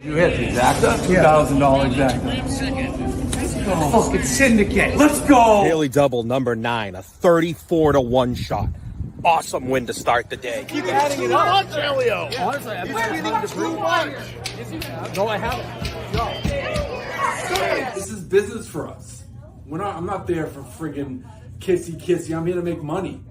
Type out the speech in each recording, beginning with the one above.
You hit the exacta? $2,000 exacta. Oh, it's syndicate. Let's go. Daily double number 9, a 34-1 shot. Awesome win to start the day. Keep adding it up. How much, Elio? Honestly, I've been trying to prove much. No, I haven't. No. This is business for us. I'm not there for friggin' kissy. I'm here to make money.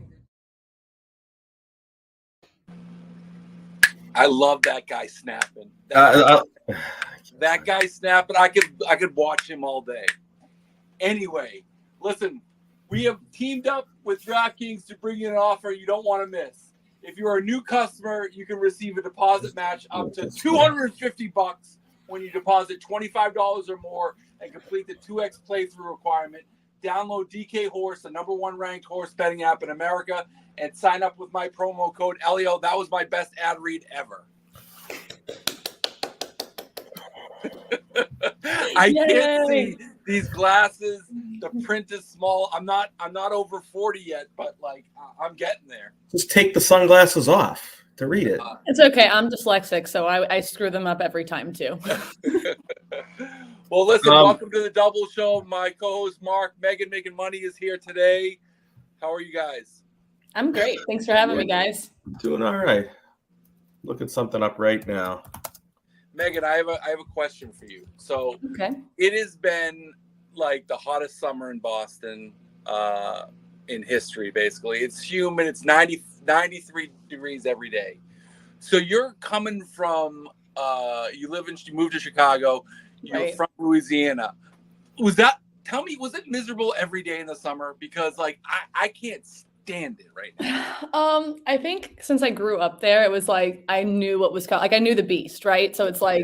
I love that guy snapping. That guy snapping. I could watch him all day. Anyway, listen, we have teamed up with DraftKings to bring you an offer you don't want to miss. If you're a new customer, you can receive a deposit match up to $250 when you deposit $25 or more and complete the 2x playthrough requirement. Download DK Horse, the #1 ranked horse betting app in America, and sign up with my promo code Elio. That was my best ad read ever. I can't see these glasses. The print is small. I'm not over 40 yet, but like I'm getting there. Just take the sunglasses off to read it. It's okay. I'm dyslexic, so I screw them up every time too. Well, listen, welcome to the Double Show. My co-host Mark, Megan Making Money is here today. How are you guys? I'm great. Thanks for having me, guys. Doing all right. Looking something up right now. Megan, I have a question for you. So okay. It has been like the hottest summer in Boston in history, basically. It's humid. It's 93 degrees every day. So you're coming from you moved to Chicago. You're right. From Louisiana. Was it miserable every day in the summer? Because like I can't stand it right now. I think since I grew up there, it was like I knew what was coming. Like I knew the beast, right? So it's like,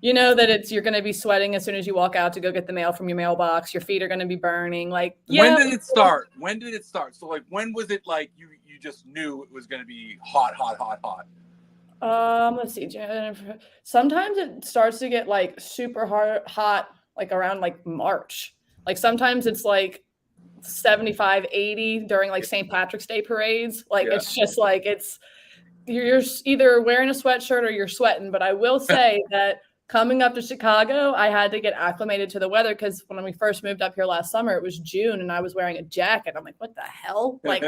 you know that you're going to be sweating as soon as you walk out to go get the mail from your mailbox. Your feet are going to be burning. Like, when did it start? So like, when was it like you just knew it was going to be hot? Let's see. Sometimes it starts to get like super hot, like around like March. Like sometimes it's like 75, 80 during like St. Patrick's Day parades. Like it's just like you're either wearing a sweatshirt or you're sweating. But I will say that coming up to Chicago, I had to get acclimated to the weather because when we first moved up here last summer, it was June and I was wearing a jacket. I'm like, what the hell? Like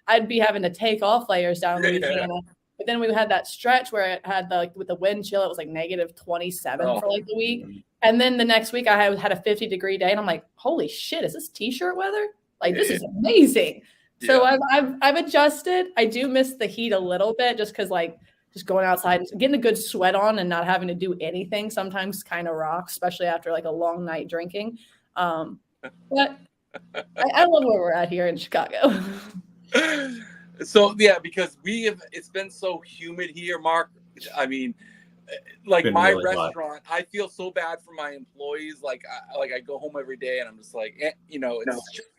I'd be having to take off layers down in Louisiana. But then we had that stretch where it had with the wind chill, it was like negative 27 for like a week. And then the next week I had a 50-degree day and I'm like, holy shit, is this t-shirt weather? Like, this is amazing. Yeah. So I've adjusted. I do miss the heat a little bit just because like just going outside and getting a good sweat on and not having to do anything sometimes kind of rocks, especially after like a long night drinking. But I love where we're at here in Chicago. So, yeah, because it's been so humid here, Mark. I mean, like my really restaurant, hot. I feel so bad for my employees. Like I go home every day and I'm just like, it's just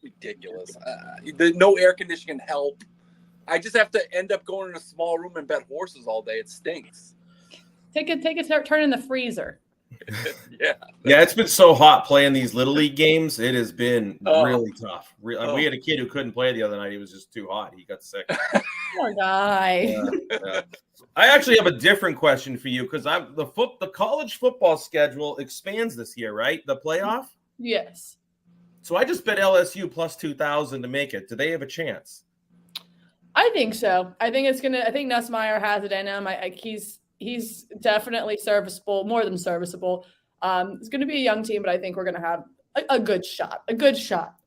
ridiculous. No air conditioning can help. I just have to end up going in a small room and bet horses all day. It stinks. Take a turn in the freezer. Yeah, it's been so hot playing these Little League games. It has been really tough. We had a kid who couldn't play the other night. He was just too hot. He got sick. Poor guy. Yeah. I actually have a different question for you because the college football schedule expands this year, right? The playoff? Yes. So I just bet LSU plus 2,000 to make it. Do they have a chance? I think so. I think Nussmeier has it in him. He's definitely serviceable, more than serviceable. It's going to be a young team, but I think we're going to have a good shot.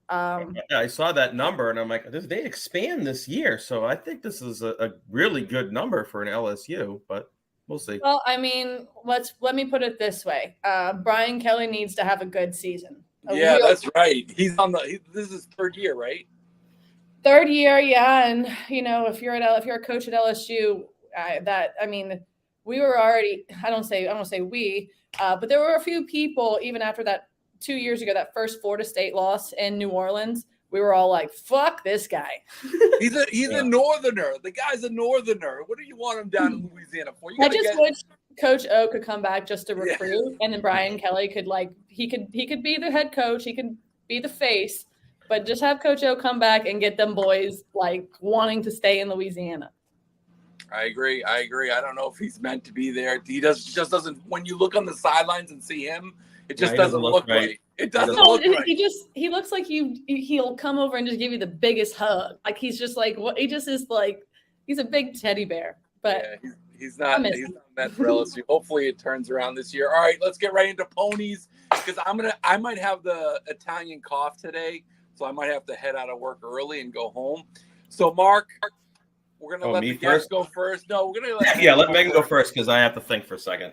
I saw that number, and I'm like, they expand this year, so I think this is a really good number for an LSU, but we'll see. Well, I mean, let me put it this way. Brian Kelly needs to have a good season. That's right. He's this is his third year, right? Third year, yeah. And if you're a coach at LSU, we were already. I don't say we, but there were a few people even after that 2 years ago, that first Florida State loss in New Orleans. We were all like, "Fuck this guy." He's a northerner. The guy's a northerner. What do you want him down in Louisiana for? I just wish Coach O could come back just to recruit, and then Brian Kelly could he could be the head coach. He could be the face, but just have Coach O come back and get them boys like wanting to stay in Louisiana. I agree. I don't know if he's meant to be there. He just doesn't. When you look on the sidelines and see him, it just doesn't look right. It doesn't look right. He looks like he'll come over and just give you the biggest hug. Like he's just like what he just is like. He's a big teddy bear, but yeah, he's not meant for LSU. Hopefully, it turns around this year. All right, let's get right into ponies because I might have the Italian cough today, so I might have to head out of work early and go home. So, Mark, we're gonna let the guests go first. No, we're gonna let Megan go first because I have to think for a second.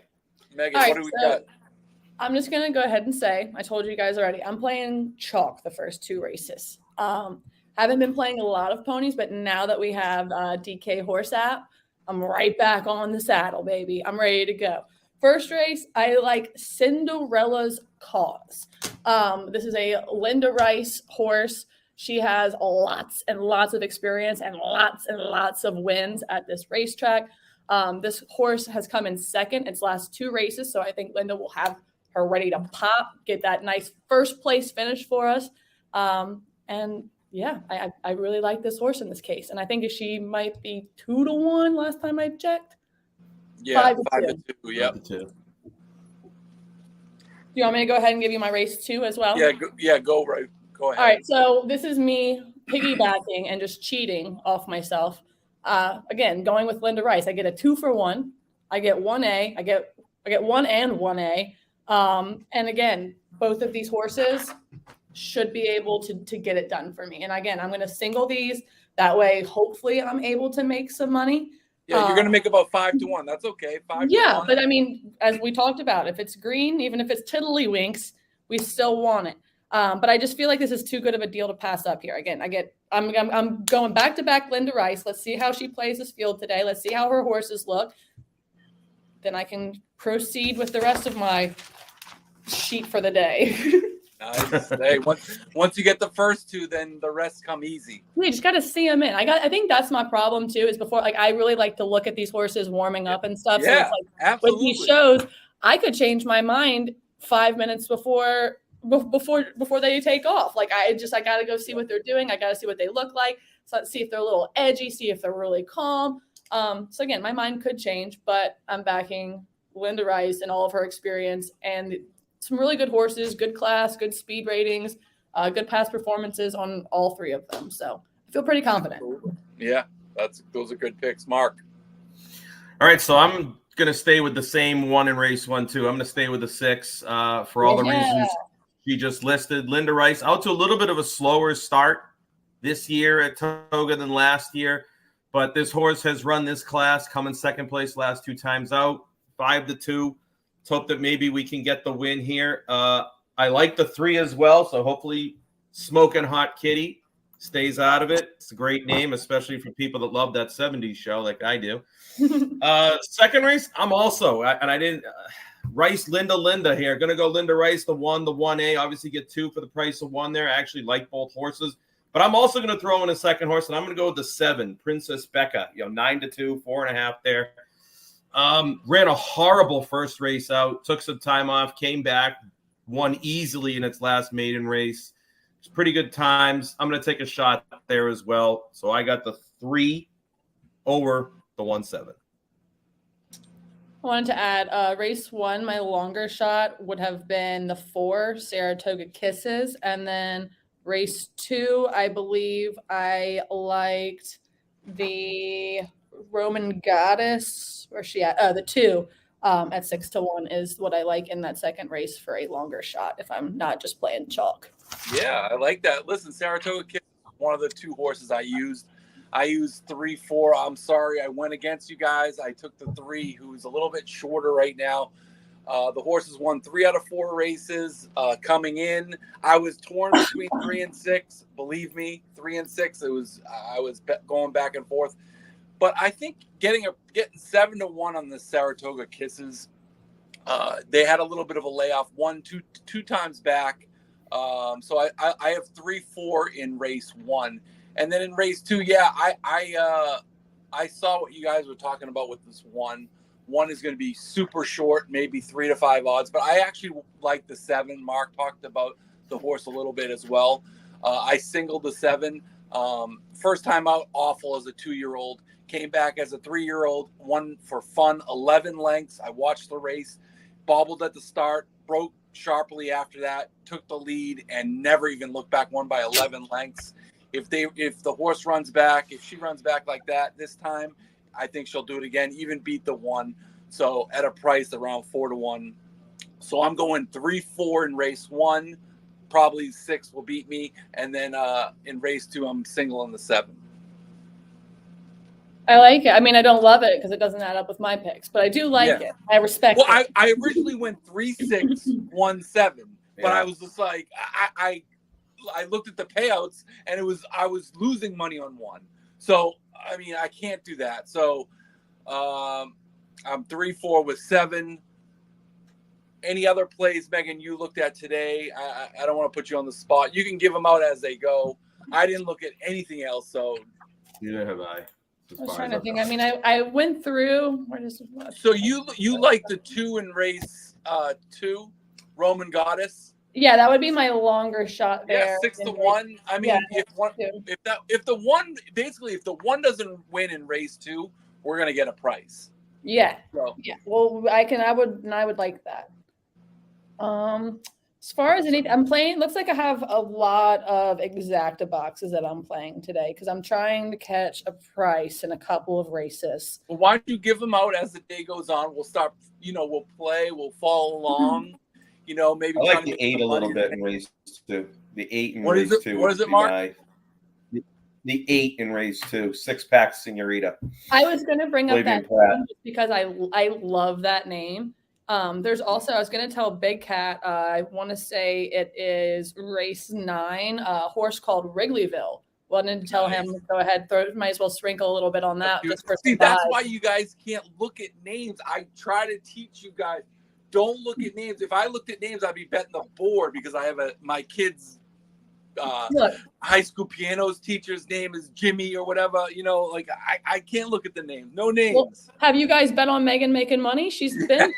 Megan, what do we got? I'm just gonna go ahead and say I told you guys already. I'm playing chalk the first 2 races. Haven't been playing a lot of ponies, but now that we have DK Horse app, I'm right back on the saddle, baby. I'm ready to go. First race, I like Cinderella's Cause. This is a Linda Rice horse. She has lots and lots of experience and lots of wins at this racetrack. This horse has come in second its last 2 races, so I think Linda will have her ready to pop, get that nice first place finish for us. And yeah, I really like this horse in this case. And I think she might be 2-1 last time I checked. Yeah, 5-2. Yep. 5-2. Do you want me to go ahead and give you my race 2 as well? Yeah, go ahead. All right, so this is me piggybacking and just cheating off myself. Again, going with Linda Rice. I get a 2 for 1. I get 1A. I get 1 and 1A. And again, both of these horses should be able to get it done for me. And again, I'm going to single these. That way, hopefully, I'm able to make some money. Yeah, you're going to make about 5-1. That's okay. 5-1. Yeah, but I mean, as we talked about, if it's green, even if it's tiddlywinks, we still want it. But I just feel like this is too good of a deal to pass up here. Again, I'm going back to back Linda Rice. Let's see how she plays this field today. Let's see how her horses look. Then I can proceed with the rest of my sheet for the day. Nice. Hey, once you get the first 2, then the rest come easy. We just got to see them in. I think that's my problem too. Is before I really like to look at these horses warming up and stuff. Yeah, so it's absolutely. With these shows, I could change my mind 5 minutes before they take off. Like I got to go see what they're doing. I got to see what they look like. So see if they're a little edgy. See if they're really calm. So again, my mind could change, but I'm backing Linda Rice and all of her experience and some really good horses, good class, good speed ratings, good past performances on all 3 of them. So I feel pretty confident. Yeah, those are good picks, Mark. All right, so I'm going to stay with the same one in race 1 too. I'm going to stay with the 6 for all the reasons she just listed. Linda Rice out to a little bit of a slower start this year at Saratoga than last year, but this horse has run this class, come in second place last 2 times out, 5-2. Let's hope that maybe we can get the win here. I like the 3 as well, so hopefully Smoking Hot Kitty stays out of it. It's a great name, especially for people that love that 70s show like I do. Second race, I'm also, and I didn't, Rice, Linda here. Going to go Linda Rice, the 1, the 1A. Obviously get 2 for the price of 1 there. I actually like both horses. But I'm also going to throw in a second horse, and I'm going to go with the 7, Princess Becca. 9-2, 4.5 there. Ran a horrible first race out, took some time off, came back, won easily in its last maiden race. It's pretty good times. I'm going to take a shot there as well. So I got the 3 over the 1-7. I wanted to add race 1, my longer shot would have been the 4 Saratoga Kisses. And then race 2, I believe I liked the Roman Goddess. Where's she at? The 2 at 6-1 is what I like in that second race for a longer shot if I'm not just playing chalk. Yeah, I like that. Listen, Saratoga Kisses, one of the 2 horses I used. I used 3-4. I'm sorry, I went against you guys. I took the 3, who's a little bit shorter right now. The horses won 3 out of 4 races coming in. I was torn between 3 and 6. Believe me, 3 and 6. I was going back and forth. But I think getting 7-1 on the Saratoga Kisses, they had a little bit of a layoff, 2 times back. So I have 3-4 in race 1. And then in race 2, yeah, I saw what you guys were talking about with this 1. 1 is going to be super short, maybe 3 to 5 odds. But I actually like the 7. Mark talked about the horse a little bit as well. I singled the 7. First time out, awful as a 2-year-old. Came back as a 3-year-old, won for fun, 11 lengths. I watched the race, bobbled at the start, broke sharply after that, took the lead, and never even looked back, won by 11 lengths. If the horse runs back, if she runs back like that this time, I think she'll do it again, even beat the 1. So at a price around 4-1. So I'm going 3-4 in race 1. Probably 6 will beat me. And then in race 2, I'm single in the 7. I like it. I mean, I don't love it because it doesn't add up with my picks, but I do like it. I respect it. Well, I originally went 3-6, 1-7, but I was just like, I looked at the payouts and I was losing money on 1. So, I mean, I can't do that. So I'm 3-4 with 7. Any other plays, Megan, you looked at today? I don't want to put you on the spot. You can give them out as they go. I didn't look at anything else. So Neither have I. I was trying to think. I mean, I went through. So you like the 2 in race 2, Roman Goddess? Yeah, that would be my longer shot there. Yeah, 6-1. I mean, Yeah, if the 1 doesn't win in race 2, we're gonna get a price. Yeah. So, Yeah. Well, I would like that. As far as anything, I'm playing. Looks like I have a lot of exacta boxes that I'm playing today because I'm trying to catch a price in a couple of races. well, why don't you give them out as the day goes on? We'll start. We'll play. We'll follow along. Maybe I like the 8 a little bit in race 2. The 8 in What race is it? 2. What is it, Mark? Nice. The 8 in race 2. 6-pack Senorita. I was going to bring up Flavian that Pratt. name just because I love that name. There's also, I was going to tell Big Cat, I want to say it is race 9, a horse called Wrigleyville. Wanted to tell him, go ahead, might as well sprinkle a little bit on that. Just for See, that's why you guys can't look at names. I try to teach you guys, don't look at names. If I looked at names, I'd be betting the board because I have my kids' high school piano teacher's name is Jimmy or whatever. I can't look at the names. No names. Well, have you guys bet on Megan making money? She's been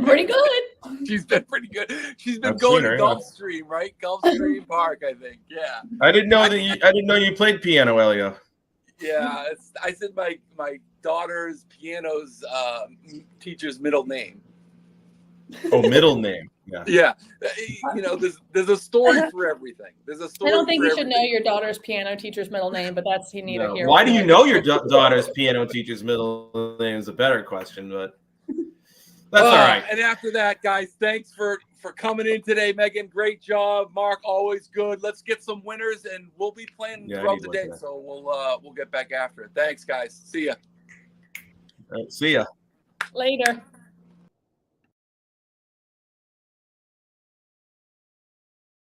pretty good. She's been pretty good. She's been I've going seen her, to Gulfstream, right? Gulfstream Park, I think. Yeah. I didn't know you played piano, Elio. Yeah. I said my daughter's piano's teacher's middle name. Oh, middle name. Yeah. There's a story for everything. There's a story. I don't think for you should everything. know your daughter's piano teacher's middle name, but that's neither here. Why do you know your daughter's piano teacher's middle name is a better question, but that's all right. And after that, guys, thanks for coming in today, Megan. Great job, Mark. Always good. Let's get some winners, and we'll be playing throughout the day. So we'll get back after it. Thanks, guys. See ya. All right, see ya. Later.